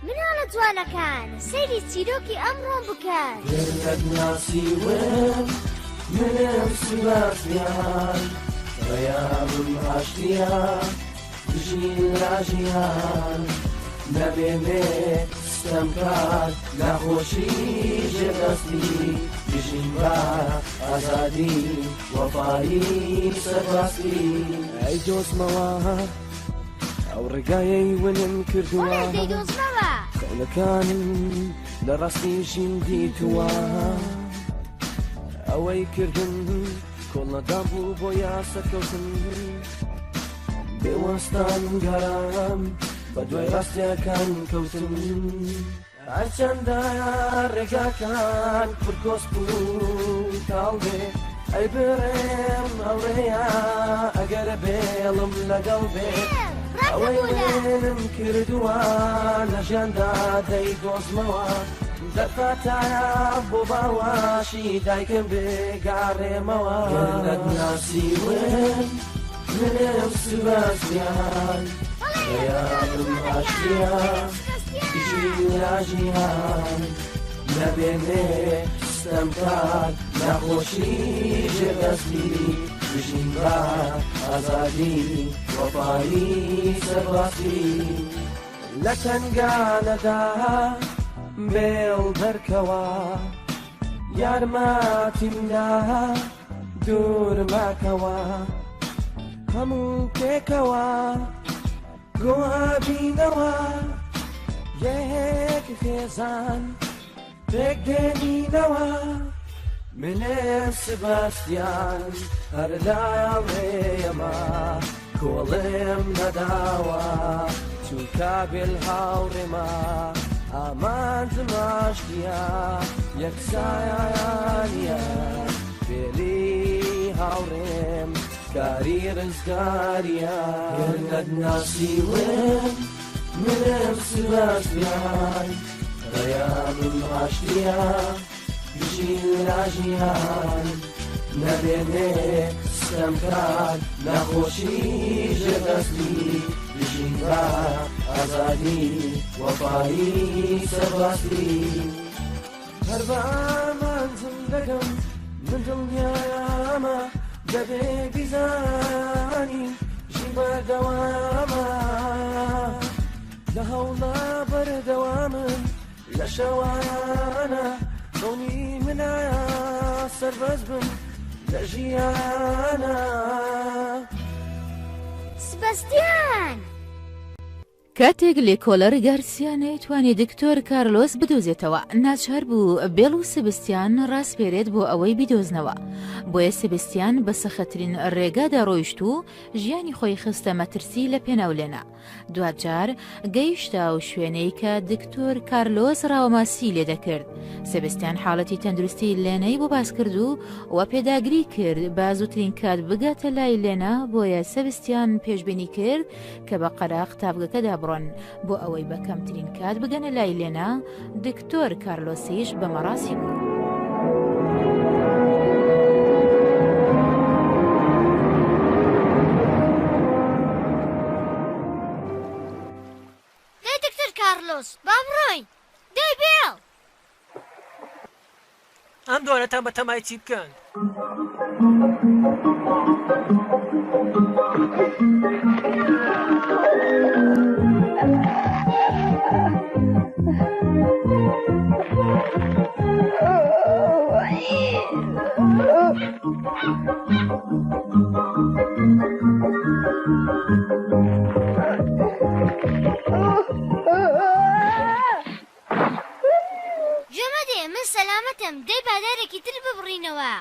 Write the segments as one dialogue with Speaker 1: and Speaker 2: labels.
Speaker 1: مناڵە جوانەکان سەیری چیرۆکی ئەمڕۆ بکەن
Speaker 2: گەرەت ناسیوم منم سباسیان ڕێیابم هاشتیان دژین لاژیان نەبێنێ ستەمکار نەخۆشی ژێدەستی دژین بە ئازادی وەفایی سەرباستی ئەی دۆزمەوە ئەو ڕێگایەی ونم کردووە خەونەکانم لە ڕاستیشیم دیتووە ئەوەی کردن کۆڵەدام بوو بۆ یاسەکەوتن بێوەستان گەرام بە دوای ڕاستیەکان کەوتن هەرچەندە ڕێگاکان پرکۆست بوو تاڵ بێ ئەی بڕێم ئەوڕێیە ئەگەرە بێڵم لەگەڵ بێ ئەوەی وێنم کردووە لە ژیاندا دەیدۆزمەوە دەفاتایە بۆ باواشی دایکم بێگاڕێمەوە گەرەت ناسیوم منم سباسیان ڕێیابم هاشتیان دژین لاژیان نەبێنێ ستەمکار نەخۆشی ژێدەستی دژین بە ئازادی وەفایی سەرباستی لە تەنگانەدا بێڵ دەرکەوە یارمەتیمدا دوور ماکەوە هەموو پێکەوە گۆبینەوە یەک خێزان پێک دێنینەوە منم سباسیان هەر لاڵێمە کۆڵێم نەداوە چونکە بێل هاوڕێمە ئامانجم ئاشتیە یەکسایانە بێلی هاوڕێم کاری ڕزگاریە گەرەت ناسیوم منم سباسیان ڕێیابم هاشتیە دژین لاژیان نەبێنێ ستەمکار نەخۆشی ژێدەستی دژین بە ئازادی وەفایی سەرباستی هەر بە ئامانجم دەکەم من دڵنیامە دەبێ بیزانی ژین بەردەوامە لە هەوڵە بەردەوامن لە شەوانە دڵنی منایە سەربەز بم لە ژیانە
Speaker 1: سبەستیان
Speaker 3: کاتێک لێکۆلەر گارسیا نەیتوانێت دکتۆر کارلۆس بدۆزێتەوە ناچار بوو بێڵ و سبستیان ڕاستپێرێت بۆ ئەوەی بیدۆزنەوە بۆیە سبستیان بە سەختترین ڕێگادا ڕۆیشت و ژیانی خۆی خستە مەترسی لە پێناولێنە دواتجار گەیشتا و شوێنەی کە دکتۆر کارلۆس ڕاوەماسی لێ دەکرد سبستیان حاڵەتی تەندروستی لێنەی بۆ باس کرد و وە پێداگری کرد با زووترین کات بگاتە لای لێنە بۆیە سبستیان پێشبینی کرد کە بە قەراق تابگەکەدا بڕۆن بۆ ئەوەی بە کەمترین کات بگەنە لای لێنە دکتۆر کارلۆسیش بە مەڕاستی بوو
Speaker 1: دەی دکتۆر کارلۆس با بڕۆین دەی بێڵ
Speaker 4: ئەم دوانەتان بە تەمای چی بکەن
Speaker 1: جەمەدێ من سەلامەتم دەی بادارێکی تر ببڕینەوە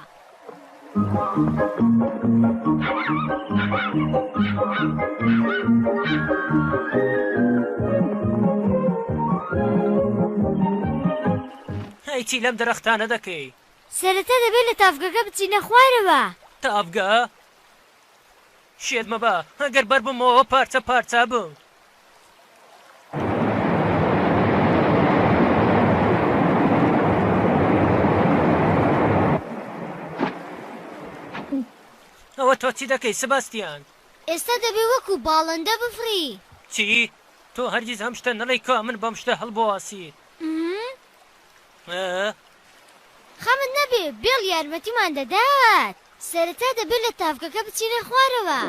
Speaker 4: هیچی لەم دەرەختانە دەکەی
Speaker 1: سەرەتا دەبێت لە تافگەکە بچینە خوارەوە
Speaker 4: تافگە شێت مەبە ئەگەر بەر بمەوە پارچە پارچە بم ئەوە تۆ چی دەکەی سباستیان؟
Speaker 1: ئێستا دەبێ وەکو باڵندە بفری.
Speaker 4: چی؟ تۆ هەرگیز ئەم شتە نەڵێی کا من بەم شتە هەڵبواسی
Speaker 1: خەمت نەبێ بێڵ یارمەتیمان دەدات سەرەتا دەبێت لە تافکەکە بچینە خوارەوە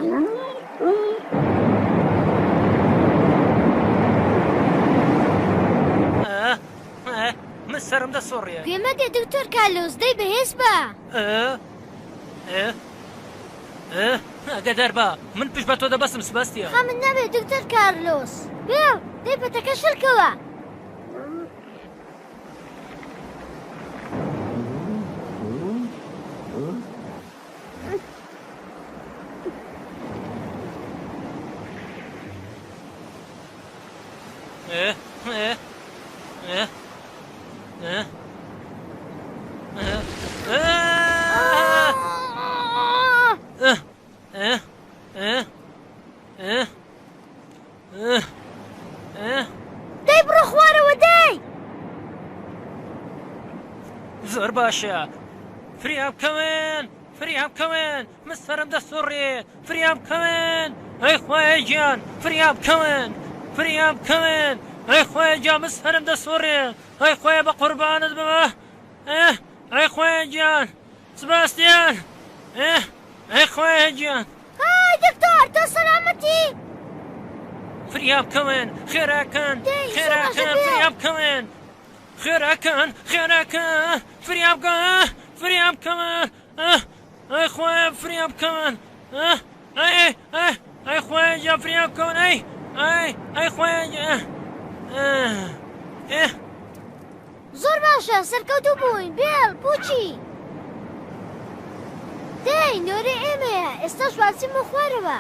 Speaker 4: من سرم دەسۆڕێ
Speaker 1: پێمە دێ دکتۆر کارلۆس دەی بەهێز بە
Speaker 4: ئەگەدار بە من پشت بە تۆ دەبەسم سبەستیە
Speaker 1: خەمت نەبێ دکتۆر کارلۆس بێڵ دەی پەتەکە شلکەوە دەی بڕۆ خوارەوە دەی
Speaker 4: زۆر باشە فریام بکەون فریام بکەون من سەرم دەسۆڕێ فریام بکەون ئەی خوایە گیان فریام بکەون فریام بکەون ئەی خوایە گیان من سەرم دەسۆڕێ ئەی خوایە بە قوربانت بمە ئەی خوایە گیان سباستیان ئەی خوایە گیان
Speaker 1: های دکتۆر تۆ سەلامەتی
Speaker 4: فریام بکەون خێراکەن خێراکەن فریام بکەون خێراکەن خێراکەن فریام بکەن فریام بکەون ئەی خوایە فریام بکەون ئەی خوایە گیان فریام بکەون ئەی خوایە گیان
Speaker 1: زۆر باشە سەرکەوتوو بووین بێڵ پوچی دەی نۆرەی ئێمەیە ئێستاش باسیمە خوارەوە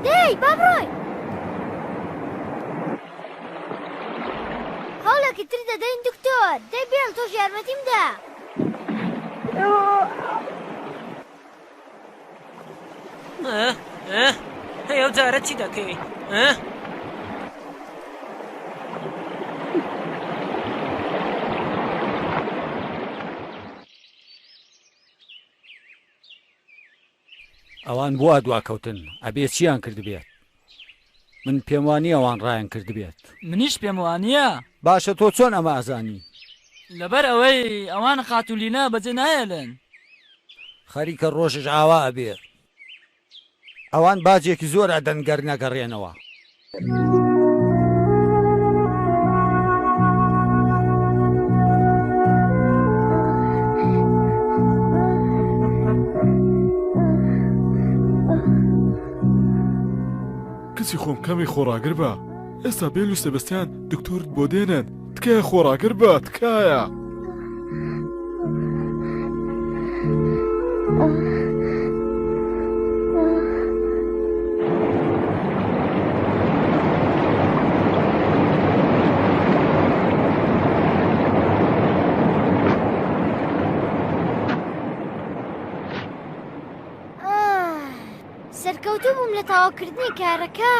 Speaker 1: دەی با بڕۆین هەوڵێکی تر دەدەین دکتۆر دەی بێڵ تۆش یارمەتیم دا
Speaker 4: ئەو جارە چی دەکەی
Speaker 5: ئەوان بووە دواکەوتن ئەبێ چیان کردبێت من پێم وانی ئەوان ڕایان کردبێت
Speaker 6: منیش پێم وانییە
Speaker 5: باشە تۆ چۆن ئەمە ئازانی
Speaker 6: لەبەر ئەوەی ئەوان خاتولینە بەجێ نایەلن
Speaker 5: خەریکە ڕۆژش ئاوا ئەبێ ئەوان باجێکی زۆر ئەدەنگەر نەگەڕێنەوە
Speaker 7: کچی خۆم کەمی خۆراگر بە ئێستا بێل و سەبەستیان دکتۆرت بۆ دێنن تکایە خۆراگر بە تکایە
Speaker 1: سەرکەوتوو بووم لە تاواکردنی کارەکە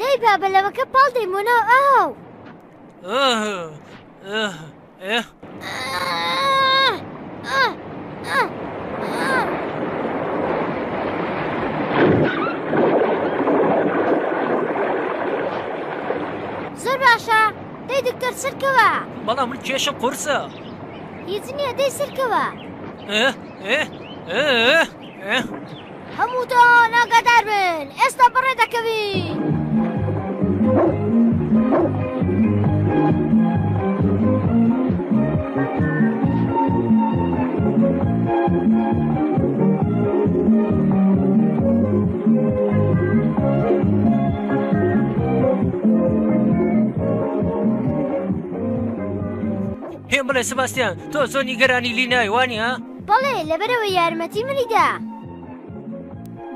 Speaker 1: دەی بابەلەوەکە پاڵ دەیمۆنە ئاو زۆر باشە دەی دکتۆر سەرکەوە
Speaker 4: بەڵام من کێشم قورسە
Speaker 1: هیچ نییە دەی سەرکەوە هەمووتان ئاگادار بن ئێستا بەڕێ دەکەوین
Speaker 4: پێم بڵێ سباستیان تۆ زۆر نیگەرانی لی نایوانی ها
Speaker 1: بەڵێ لەبەرەوە یارمەتی منیدا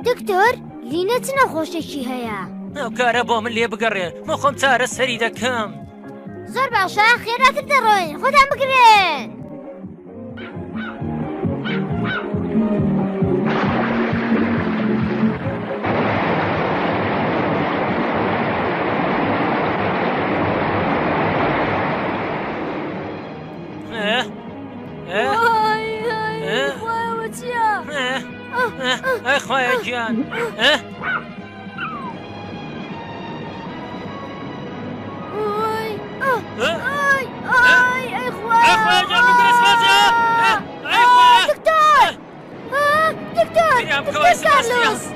Speaker 1: دکتۆر لینە چ نەخۆشێکی هەیە
Speaker 4: ئەو کارە بۆ من لێ بگەڕێ من خۆم چارە سەری دەکەم
Speaker 1: زۆر باشە خێراتر دەڕۆین خۆتان بگرێن
Speaker 4: ئەی خوایە گیان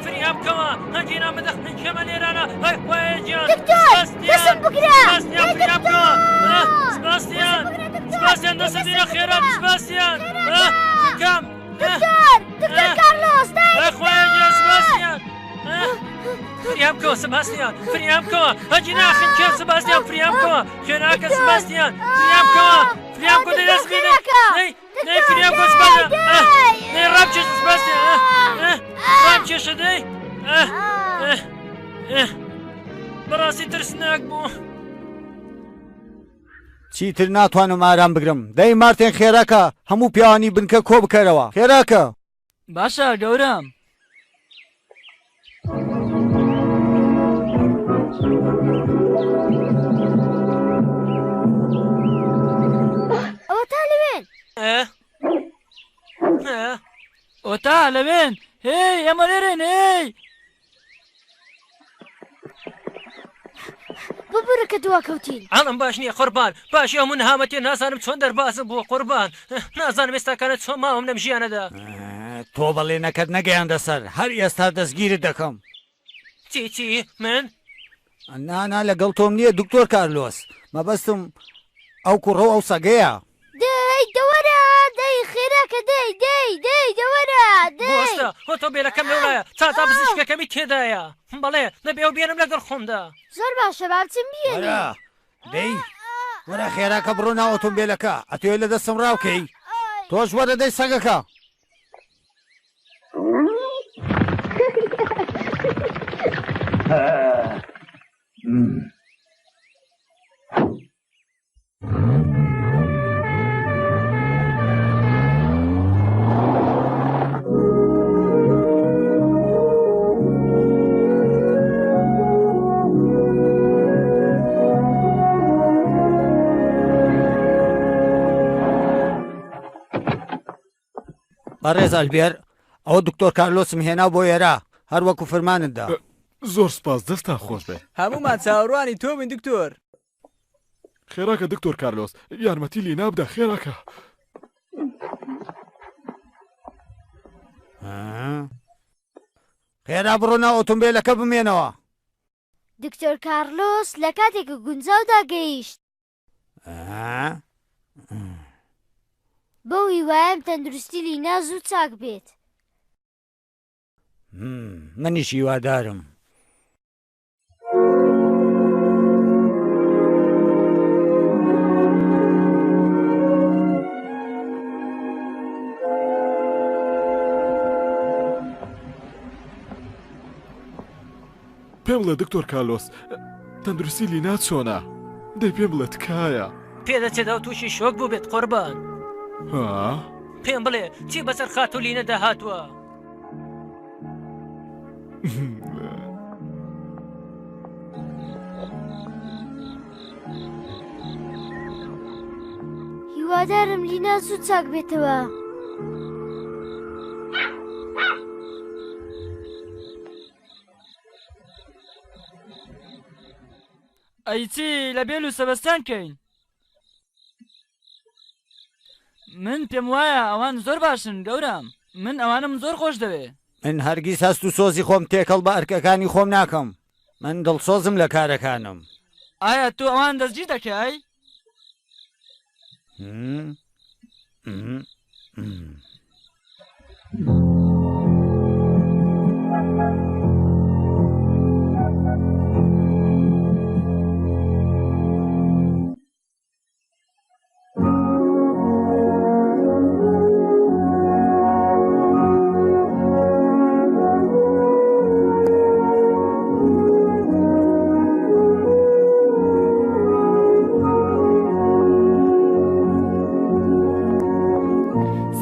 Speaker 4: فریام کەوە هەنگێنا مەدەخن کەمە لێرانە ئەی خوایە گیان سباستیان سباستیان دەستە دیرە خێرات سباستیان کەم
Speaker 1: دکتۆر کارلۆس
Speaker 4: ئەی خوایە گیان سباستیان فریام کەوە سباستیان فریام کەوە هەنگی ناخن کێم سباستیان فریام کەوە خوێناکە سباستیان فریام کەوە فریام کۆ دەدەست بینە نەی فریام کۆ سباستیان نەی ڕابچێش سباستیان ڕابچێشە دەی بەڕاستی ترسناک بوو
Speaker 5: چیتر ناتوانم ئارام بگرم دەی مارتێن خێراکە هەموو پیاوانی بنکە کۆ بکەرەوە خێراکە
Speaker 6: باشە گەورم
Speaker 1: ئەوە تا لەوێن
Speaker 6: ئۆتا لەوێن هی ئێمە لێرەن هی
Speaker 1: ببوورە کە دواکەوتین
Speaker 4: ئەڵم باش نییە قوربان باشی ئەو من هامەتێ نازانم چۆن دەربازم بووە قوربان نازانم ئێستاکانە چۆن ماوەم لەم ژیانەدا
Speaker 5: تۆ بەڵێنەکەت نەگەیاندە سەر هەر ئێستا دەستگیرت دەکەم
Speaker 4: چی من
Speaker 5: نانا لەگەڵ تۆم نییە دکتۆر کارلۆس مەبەستم ئەو کوڕە ئەو سەگەیە
Speaker 1: دەی دەوەرە دەی خێراکە دەی دەوەرە
Speaker 4: بۆستە هۆ تۆ بێرەکەم لەولایە تا پزیشکەکەمی تێدایە بەڵێ نەبێ ئەو بێنم لەگەڵ خۆمدا
Speaker 1: زۆر باشە بابچم بیێنە
Speaker 5: دەی وەرە خێراکە بڕۆ ناو ئۆتۆمبیلەکە ئەتوێ لە دەستم ڕاوکەی تۆش وەرە دەی سەگەکە بەڕێز ئەلبێر ئەوە دکتۆر کارلۆسم هێنا بۆ ئێرە هەر وەکو فەرمانتدا
Speaker 7: زۆر سپاس دەستان خۆش بێ
Speaker 8: هەمومان چاوەڕوانی تۆ بن دکتۆر
Speaker 7: خێراکە دکتۆر کارلۆس یارمەتی لێ نابدا خێراکە
Speaker 5: خێرا بڕۆنە ئۆتۆمبیلەکە بمێنەوە
Speaker 1: دکتۆر کارلۆس لە کاتێکە گونجاودا گەیشت بەو هیوایم تەندروستی لینا زوو چاک بێت
Speaker 5: منیش هیوادارم
Speaker 7: پێم بڵێ دکتۆر کارلۆس تەندروستی لینا چۆنە دەی پێم بڵێ تکایە
Speaker 4: پێدەچێتەوە تووشی شۆک بوو بێت قوربان پێم بڵێ چی بەسەر خاتولینەدا هاتووە
Speaker 1: هیوادارم لینا زوو چاک بێتەوە
Speaker 6: ئەیچی لە بێل و سەبەستان کەین من پێم وایە ئەوان زۆر باشن گەورم من ئەوانم زۆر خۆش دەوێ
Speaker 5: من هەرگیز هەست و سۆزی خۆم تێکەڵ بە ئەرکەکانی خۆم ناکەم من دڵسۆزم لە کارەکانم
Speaker 6: ئایا تۆ ئەوان دەستگیر دەکەی؟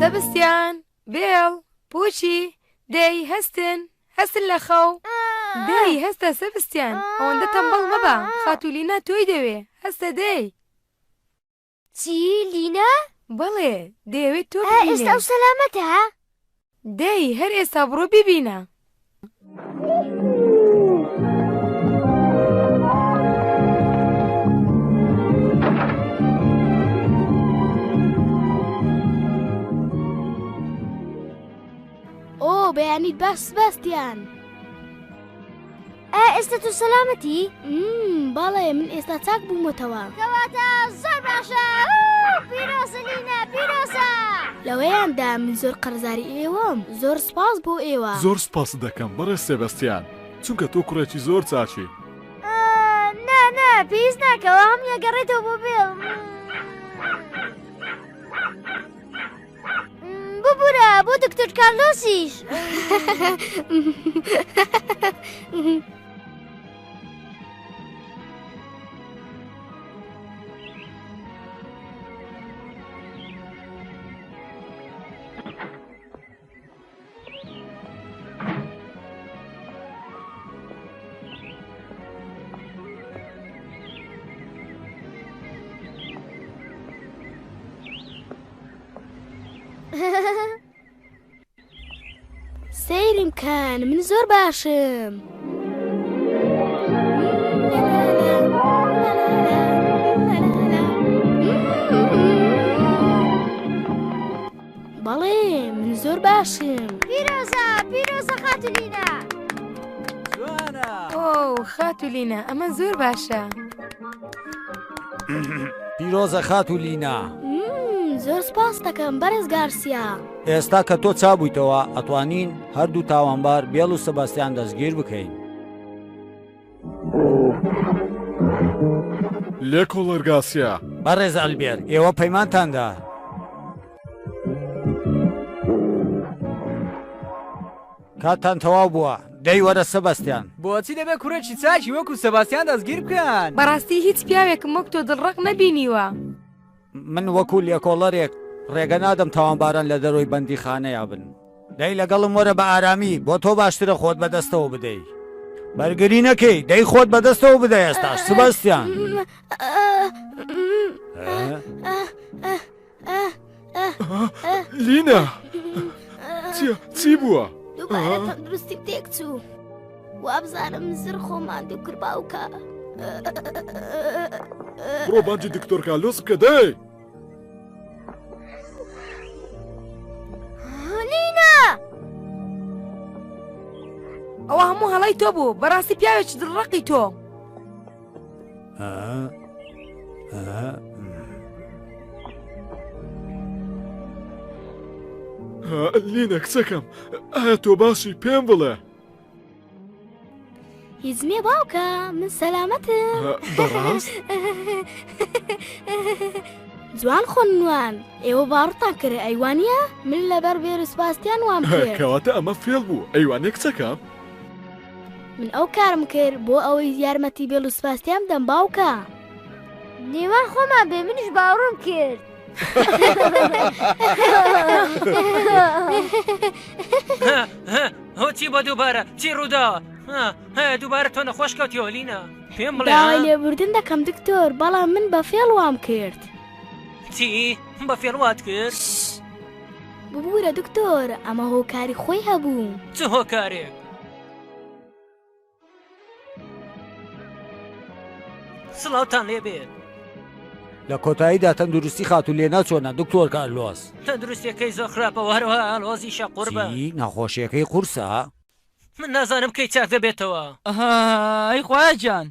Speaker 9: سەبستیان بێڵ پوچی دەی هەستن لە خەو دەی هەستە سەبستیان ئەوەندە تەمبەڵ مەبە خاتولینا تۆی دەوێ هەستە دەی
Speaker 1: چی لینا؟
Speaker 9: بەڵێ دەیەوێت تۆ
Speaker 1: ئێستا ئەو سەلامەتە؟
Speaker 9: دەی هەر ئێستا بڕۆ ببینە.
Speaker 1: ئۆ بەیانیت باش سباستیان. ئێستا تو سەلامەتی؟ بەڵێ من ئێستا چاک بوومەتەوە. کەواتە زۆر باشە. پیرۆزە لینە، پیرۆزە. لەوەیاندا من زۆر قەرزاری ئێوەم. زۆر سپاس بۆ ئێوە.
Speaker 7: زۆر سپاس دەکەم بەڕێ سێبەستیان، چونکە تۆ کوڕێکی زۆر چاچی.
Speaker 1: نا پێویست ناکەوە هەموو گەڕێتەوە بۆ بێڵ. ببوورە بۆ دکتۆر کارلۆسیش. سەیرم کەن من زۆر باشم. بەڵێ من زۆر باشم. پیرۆزە خاتولینە.
Speaker 8: جوانە.
Speaker 9: ئۆ خاتولینە ئەمە زۆر باشە.
Speaker 5: پیرۆزە خاتولینا.
Speaker 1: زۆر سپاس دەکەم بەرز گارسیا.
Speaker 5: ئێستا کە تۆ چابوویتەوە ئەتوانین هەردوو تاوانبار بێڵ و سەباستیان دەستگیر بکەین.
Speaker 7: لێ کۆڵەرگاسیا.
Speaker 5: بەڕێز ئەلبێر ئێوە پەیمانتاندا. کاتان تەواو بووە. دەی وەرە سەباستیان.
Speaker 8: بۆچی دەبێت کوڕێکی چاکی وەکو سەباستیان دەستگیر بکەن؟
Speaker 9: بەڕاستی هیچ پیاوێکم وەک تۆ دڵڕق نەبینیوە.
Speaker 5: من وەکو لێکۆڵەرێک ڕێگە نادەم تاوانباران لە دەرۆی بەندیخانەیە بن. دەی لەگەڵم وەرە بە ئارامی بۆ تۆ باشترە خۆت بەدەستەوە بدەی. بەرگری نەکەی دەی خۆت بەدەستەوە بدەی ئێستاش سباستیان.
Speaker 7: لینا چی بووە؟
Speaker 1: دووبارە تەندروستی تێک چوو. وابزانم زر خۆمان دوو کرد باوکە.
Speaker 7: بڕۆ بانجی دکتۆر کارلۆس بکە دەی.
Speaker 1: لینا!
Speaker 9: ئەوە هەموو هەڵای تۆ بوو بەڕاستی پیاوێکی دڵڕقی تۆ.
Speaker 7: لینە کچەکەم ئایا تۆ باشی پێم بڵێ.
Speaker 1: هیچمێ باوکە من سەلامەتم.
Speaker 7: بەڕاست؟
Speaker 1: جوان خۆنوان ئێوە باڕتان کرد ئەیوانە من لەبەر بێر سپاستیان وام کرد.
Speaker 7: کەواتە ئەمە فێڵ بوو ئەیوانێ کچەکەم.
Speaker 1: من ئەو کارم کرد بۆ ئەوەی یارمەتی بێل و سپاستیان بدەم باوکە. نێوان خۆمان بێ منیش باوڕم کرد.
Speaker 4: هۆچی بە دووبارە چی ڕوودا؟ هەیە دووبارە تۆ نەخۆش کەوتیەوە لینە پێم بڵێ.
Speaker 1: داوای لێبوردن دەکەم دکتۆر بەڵام من بە فێڵ وام کرد.
Speaker 4: چی بە فێڵوات کرد؟
Speaker 1: ببوورە دکتۆر ئەمە هۆکاری خۆی هەبوو.
Speaker 4: چ هۆکارێک؟ سڵاوتان لێبێت.
Speaker 5: لە کۆتاییدا تەندروستی خاتولێنە چۆنە دکتۆر کارلۆس؟
Speaker 4: تەندروستیەکەی زۆر خراپەوە هەروەها ئەلۆزیشە قوربە.
Speaker 5: نەخۆشیەکەی قورسە؟
Speaker 4: من نازانم کەی چاک دەبێتەوە.
Speaker 6: ئەی خوایە گیان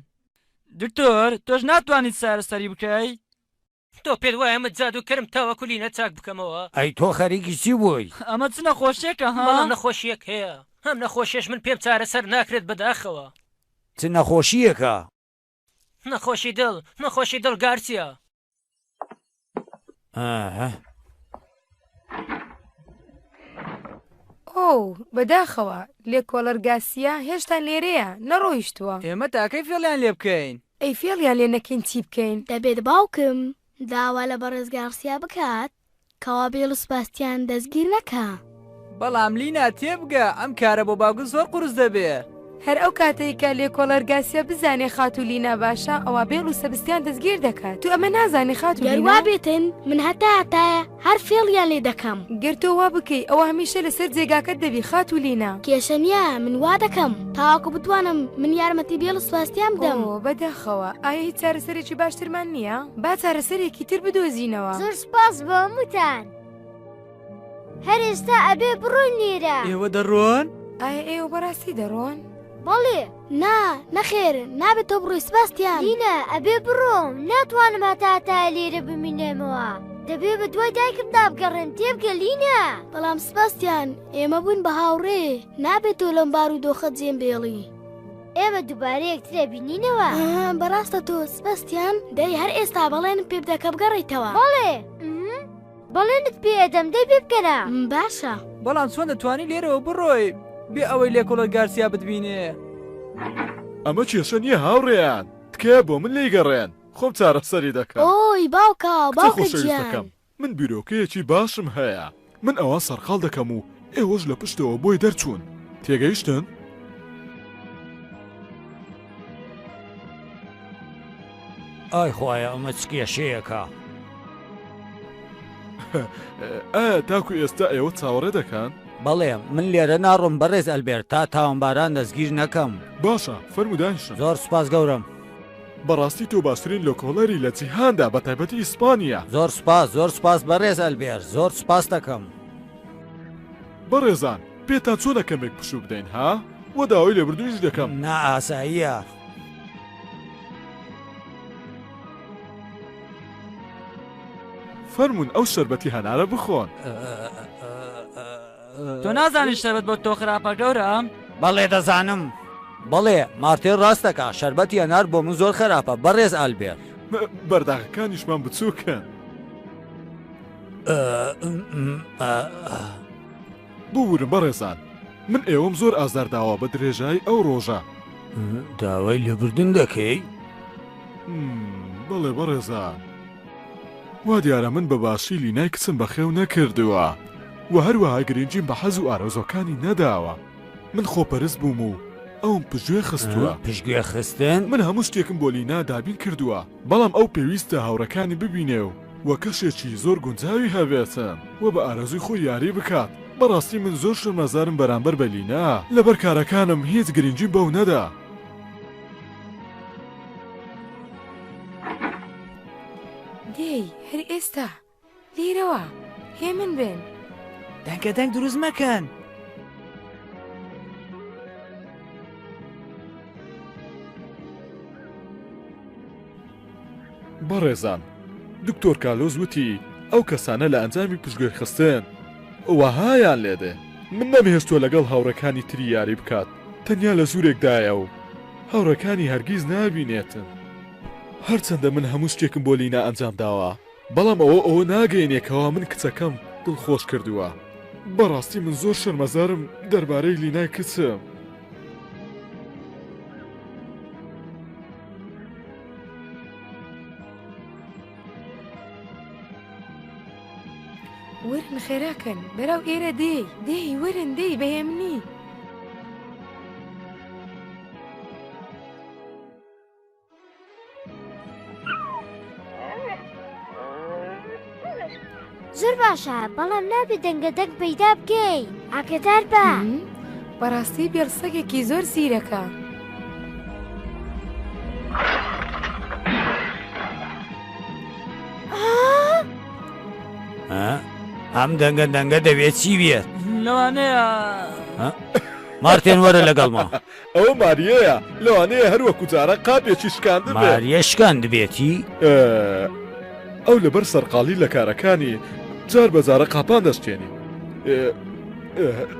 Speaker 6: دکتۆر تۆش ناتوانیت سارەسەری بکەی؟
Speaker 4: تۆ پێت وایە متزاد و کرم تاوەکو لینە چاک بکەمەوە.
Speaker 5: ئەی تۆ خەریکی چی بووی؟
Speaker 6: ئەمە چ نەخۆشیێکە ها؟
Speaker 4: بەڵام نەخۆشیەک هەیە هەم نەخۆشیش من پێم چارەسەر ناکرێت بەداخەوە.
Speaker 5: چ نەخۆشیەکە؟
Speaker 4: نەخۆشی دڵ گارسیا.
Speaker 9: ئۆ بەداخەوە لێکۆڵەرگاسیا هێشتا لێرەیە نەڕۆیشتووە.
Speaker 8: ئێمە تاکەی فێڵیان لێ بکەین.
Speaker 9: ئەی فێڵیان لێ نەکەین چی بکەین؟
Speaker 1: دەبێت باوکم داوا لە بەڕێزگارسیا بکات کەوا بێڵ و سپاستیان دەستگیر نەکا.
Speaker 8: بەڵام لینا تێبگە ئەم کارە بۆ باوکە زۆر قورس دەبێ.
Speaker 9: هەر ئەو کاتێککە لێکۆڵەرگاسیە بزانێ خاتولینا باشە ئەوە بێڵ و سەبستیان دەستگیر دەکات تو ئەمە نازانی خاتولینا
Speaker 1: گەروا بێتن من هەتایە هەر فێڵیان لێ دەکەم
Speaker 9: گەر تۆ وا بکەی ئەوە هەمیشە لەسەر جێگاکەت دەبی خاتولینا
Speaker 1: کێشە نییە من وا دەکەم تاواکو بتوانم من یارمەتی بێڵ و سوپاسیان بدەم
Speaker 9: بەداخەوە ئایا هیچ چارەسەرێکی باشترمان نییە با چارەسەرێکی تر بدۆزینەوە
Speaker 10: زۆر سپاس بۆ هەمووتان هەر ئێستا ئەبێ بڕۆین لێرە
Speaker 8: ئێوە دەڕۆن؟
Speaker 9: ئایا ئێوە بەڕاستی دەڕۆن؟
Speaker 10: بەڵێ
Speaker 1: نەخێر نابێت تۆ بڕۆی سپاستیان
Speaker 10: دینە ئەبێ بڕۆم ناتوانم هەتا لێرە بمینێمەوە دەبێ بە دوای دایکمدا بگەڕێن تێبگە لینە
Speaker 1: بەڵام سپاستیان ئێمە بوون بە هاوڕێ نابێت تۆ لەم بار و دۆخەت جێم بێڵی
Speaker 10: ئێمە دووبارە یەکترە بینینەوە
Speaker 1: بەڕاستە تۆ سپاستیان دەی هەر ئێستا بەڵێنم پێ بدە کە بگەڕیتەوە
Speaker 10: بەڵێ بەڵێنت پێدەم دەی پێ بکەنە
Speaker 1: باشە
Speaker 8: بەڵام چۆن دەتوانی لێرەوە بڕۆی بێ ئەوەی لێکۆڵەرگاسیا بتبینێ
Speaker 7: ئەمە کێشە نییە هاوڕێیان تکایە بۆ من لێگەڕێن خۆم چارەسەری دەکەم
Speaker 1: ئۆی باوکە
Speaker 7: خۆشەویستەکەم من بیرۆکەیەکی باشم هەیە من ئەوە سەرقاڵ دەکەم و ئێوەش لە پشتەوە بۆی دەرچوون تێگەیشتن؟
Speaker 5: ئای خوایە ئەمە چ کێشەیەکە
Speaker 7: تاکو ئێستا ئێوە چاوەڕێ دەکەن؟
Speaker 5: بەڵێ من لێرە ناڕۆم بەڕێز ئەلبێر تا تاوانباران دەستگیر نەکەم
Speaker 7: باشە فەرمودانشن
Speaker 5: زۆر سوپاس گەورم
Speaker 7: بەڕاستی تۆ باشترین لۆکۆڵەری لە جیهاندا بە تایبەتی ئیسپانیا
Speaker 5: زۆر سوپاس بەڕێز ئەلبێر زۆر سوپاس دەکەم
Speaker 7: بەڕێزان پێتان چۆنە کەمێک پشوو بدەین ها وە داوای لێبردوویش دەکەم
Speaker 5: نائاساییە
Speaker 7: فەرمون ئەو شەربەتی هەنارە بخۆن
Speaker 6: تۆ نازانی شەربەت بۆ تۆ خراپە گەورە؟
Speaker 5: بەڵێ دەزانم بەڵێ مارتێن ڕاستەکە شەربەتی هەنار بۆ من زۆر خراپە بەڕێز ئالبێر
Speaker 7: بەرداغەکانیشمان بچووکەن بورم بەڕێزان من ئێوەم زۆر ئازارداوە بە درێژایی ئەو ڕۆژە
Speaker 5: داوای لێبوردن دەکەی؟
Speaker 7: بەڵێ بەڕێزان وا دیارە من بە باشی لینای کچم بەخێو نەکردووە و هەروەها گرنگیم بە حەز و ئارەزۆکانی نەداوە من خۆپەرست بووم و ئەوم پژگوێ خستووە
Speaker 5: پشتگوێ خستن؟
Speaker 7: من هەموو شتێکم بۆ لینا دابین کردووە بەڵام ئەو پێویستە هاوڕەکانی ببینێ و وە کەشێکی زۆر گونجاوی هەبێتن و بە ئارەزوی خۆی یاری بکات بەڕاستی من زۆر شەرمەزارم بەرامبەر بە لینا لەبەر کارەکانم هیچ گرنگیم بەو نەدا
Speaker 9: دێی هەر ئێستا لێرەوە هێ من بێن
Speaker 8: دەنگە دەنگ دروست مەکەن
Speaker 7: بەڕێزان دکتۆر کالۆز وتی ئەو کەسانە لە ئەنجامی پشتگوێ خستن وەهایان لێدێ من نەمهێستوە لەگەڵ هاوڕەکانی تری یاری بکات تەنیا لە ژوورێکدایە و هاوڕەکانی هەرگیز نابینێتن هەرچەندە من هەموو شتێکم بۆ لینا ئەنجام داوە بەڵام ئەوە ناگەینێکەوە من کچەکەم دڵخۆش کردووە بەڕاستی من زۆر شەرمەزارم دەربارەی لینای کچم
Speaker 9: ورن خێراکەن بەراو ئێرە دێی ورن دێی بەهێمنی
Speaker 10: زۆر باشە بەڵام نابێت دەنگە دەنگ پەیدا بکەی ئاگدار بە
Speaker 9: بەڕاستی بێڵسەگێکی زۆر زیرەکە
Speaker 5: ئەم دەنگە دەوێت چی بێت
Speaker 6: لەوانەیە
Speaker 5: مارتێن وەرە لەگەڵما
Speaker 7: ئەوە ماریەیە لەوانەیە هەروەکو جارە قاپێکی شکاند
Speaker 5: ماریە شکاند بێتی
Speaker 7: ئەو لەبەر سەرقاڵی لە کارەکانی جار بەجارە قاپان دەستێنی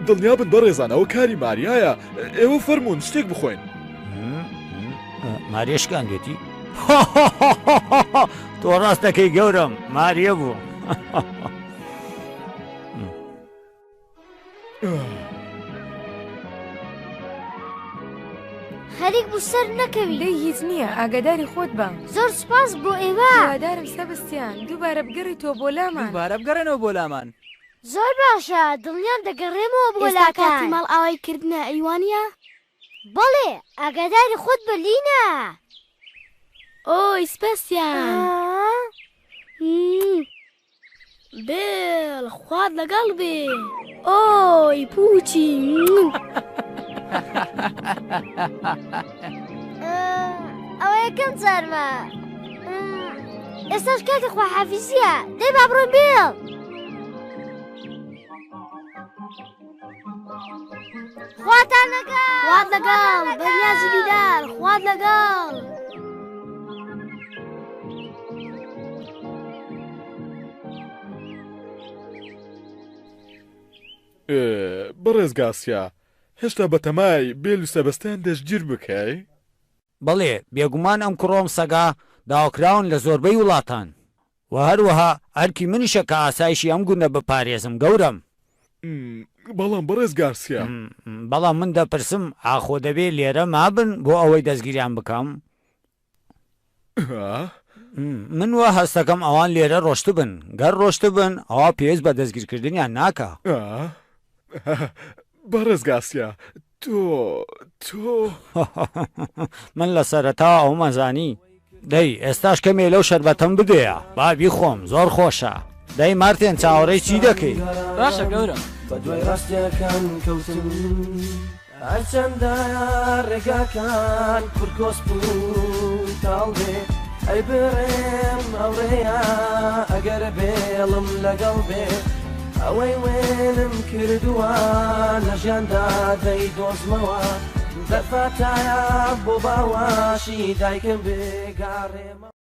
Speaker 7: دڵنیا بن بەڕێزان ئەوە کاری ماریایە ئێوە فەرمونون شتێک بخۆین
Speaker 5: ماریە شکاند بێتی تۆ ڕاست دەکەی گەورم ماریە بوو
Speaker 10: خەریک بوو سەر نەکەوی
Speaker 9: دەی هیچ نییە ئاگاداری خۆت بە
Speaker 10: زۆر سپاس بۆ ئێوە
Speaker 9: هیوادارم سەبستیان دووبارە بگەڕیتەوە بۆ لامان
Speaker 8: دووبارە بگەڕێنەوە بۆ لامان
Speaker 10: زۆر باشە دڵنیان دەگەڕێمەوە بۆ لاکان
Speaker 1: ماڵ ئاوای کردنە ئەیوانە
Speaker 10: بەڵێ ئاگاداری خۆت بە لینە.
Speaker 1: ئۆی سپاسیان بێڵ خوارد لەگەڵ بێ. ئۆی پوچی
Speaker 10: ئەوە یەکەم جارمە. ئێستاش کاتی خواحافیزیە دەی با بڕۆین بێڵ. خواتان لەگەڵ
Speaker 1: خوات لەگەڵ بەنیازی دیدار خوات لەگەڵ.
Speaker 7: بەڕێز گاسیا هێشتا بەتەمای بێل و سەبەستان دەستگیر بکەی؟
Speaker 5: بەڵێ بێگومان ئەم کوڕۆم سەگا داواکراون لە زۆربەی وڵاتان و هەروەها ئەرکی منیشە کە ئاسایشی ئەم گوندە بپارێزم گەورم.
Speaker 7: بەڵام بەڕێز گارسیا
Speaker 5: بەڵام من دەپرسم ئاخۆ دەبێ لێرە مابن بۆ ئەوەی دەستگیریان بکەم؟ من وە هەستەکەم ئەوان لێرە ڕۆشت بن گەر ڕۆشت بن ئەوە پێویست بە دەستگیرکردنیان ناکە.
Speaker 7: بەڕێز گاسیا تۆ
Speaker 5: من لە سەرەتا ئەو مەزانی دەی ئێستاش کەمێ لەو شەربەتەم بدەیە با بیخۆم زۆر خۆشە. دەی مارتێن چاوەڕێی چی دەکەی؟
Speaker 6: باشە گەورم
Speaker 2: بە دوای ڕاستیەکان کەوتن هەرچەندە ڕێگاکان کورکۆس بوو تاڵ بێ ئەی بڕێم ئەوڕێیە ئەگەر بێڵم لەگەڵ بێ ئەوەی وێنم کردووە لە ژیاندا دەی دۆزمەوە دەرفاتایە بۆ باواشی دایکم بێگاڕێمە.